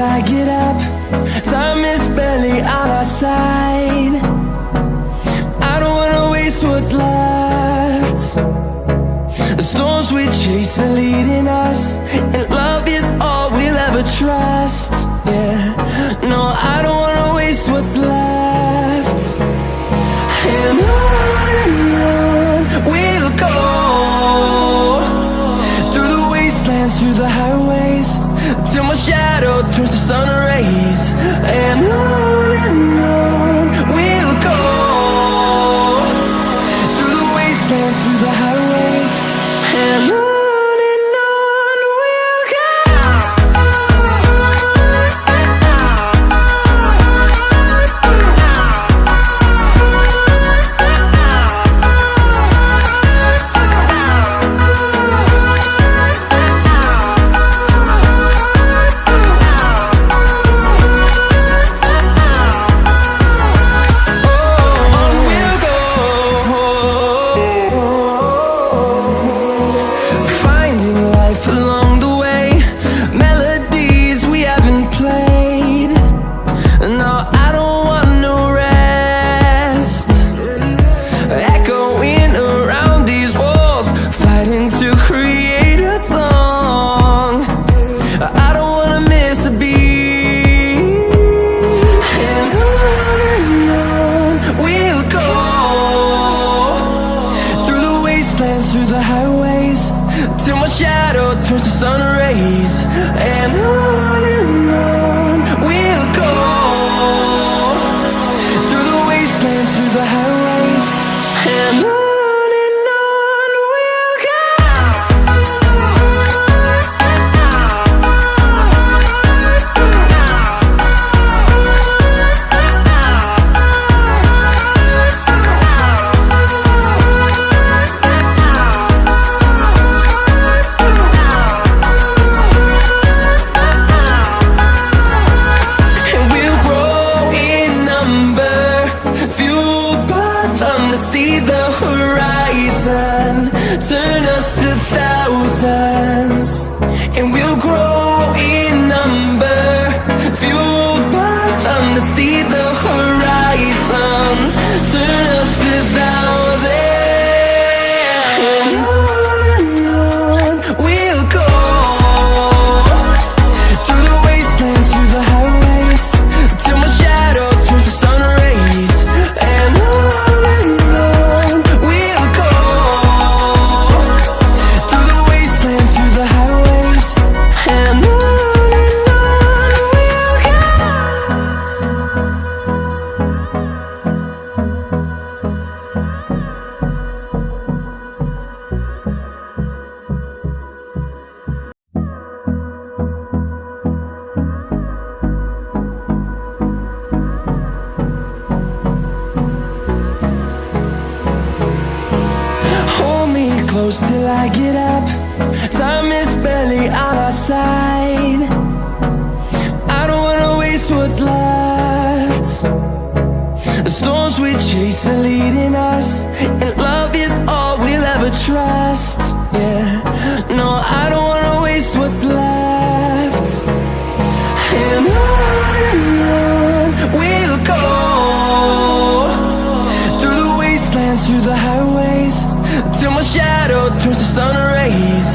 I get up. Time is barely on our side. I don't wanna waste what's left. The storms we chase are leading us, and love is all we'll ever trust. Yeah, no, I don't wanna waste what's left. And on we'll go, through the wastelands, through the highways, till my shadow turns to sun rays. And on we'll go, through the wastelands, through the highways, and on we'll go. Through the highways, till my shadow turns to sun rays. And on we'll go, through the wastelands, through the highways, and on we'll go. See the horizon, turn us to thousands, and we'll grow in number, fueled by them. To see the horizon, turn us to thousands, and on we'll go, through the wastelands, through the highways, till my shadow turns to sun rays. And close till I get up. Time is barely on our side. I don't wanna waste what's left. The storms we chase are leading us, and love is all we'll ever trust. Yeah, no, I don't wanna waste what's left. And on we'll go, through the wastelands, through the highways, till my shadow turns to sun rays.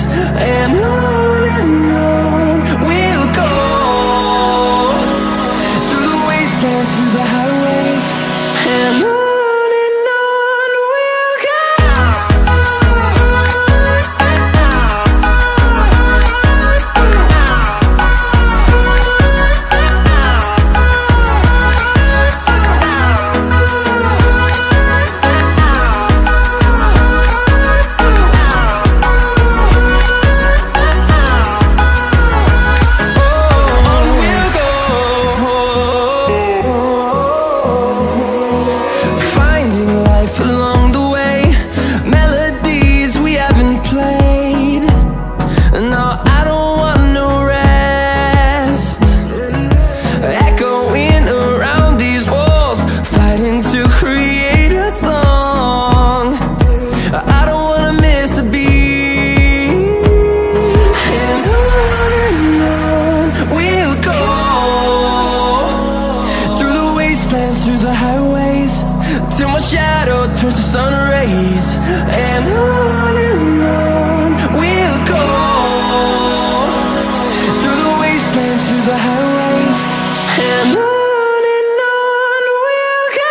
And on we'll go, through the wastelands, through the highways, and on. wastelands, through the highways, till my shadow turns to sun rays. And on we'll go, through the wastelands, through the highways, and on we'll go.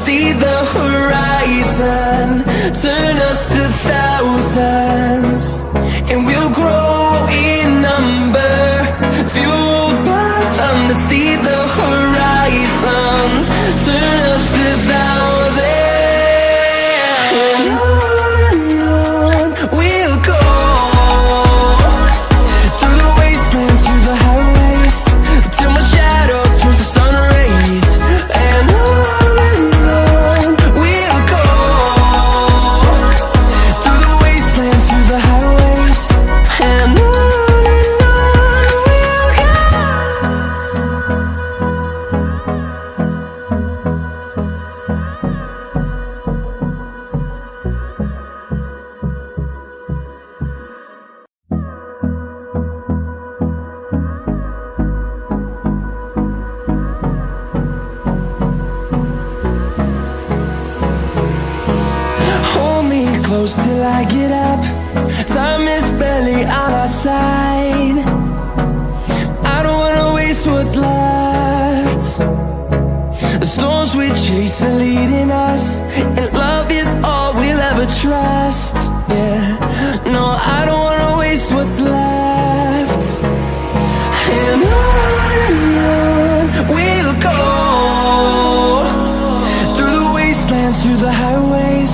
See the horizon turn us to thousands, and we'll grow in number, fueled by them to see the horizon turn us to thousands. And on we'll go, through the wastelands, through the highways, till my shadow turns to sun rays. And close till I get up. Time is barely on our side. I don't wanna waste what's left. The storms we chase are leading us, and love is all we'll ever trust. Yeah, no, I don't wanna waste what's left. And on we'll go, through the wastelands, through the highways,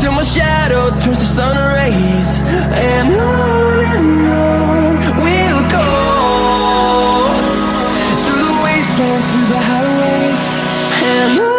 till my shadow turns to sun rays. And on we'll go, through the wastelands, through the highways, and on.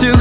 To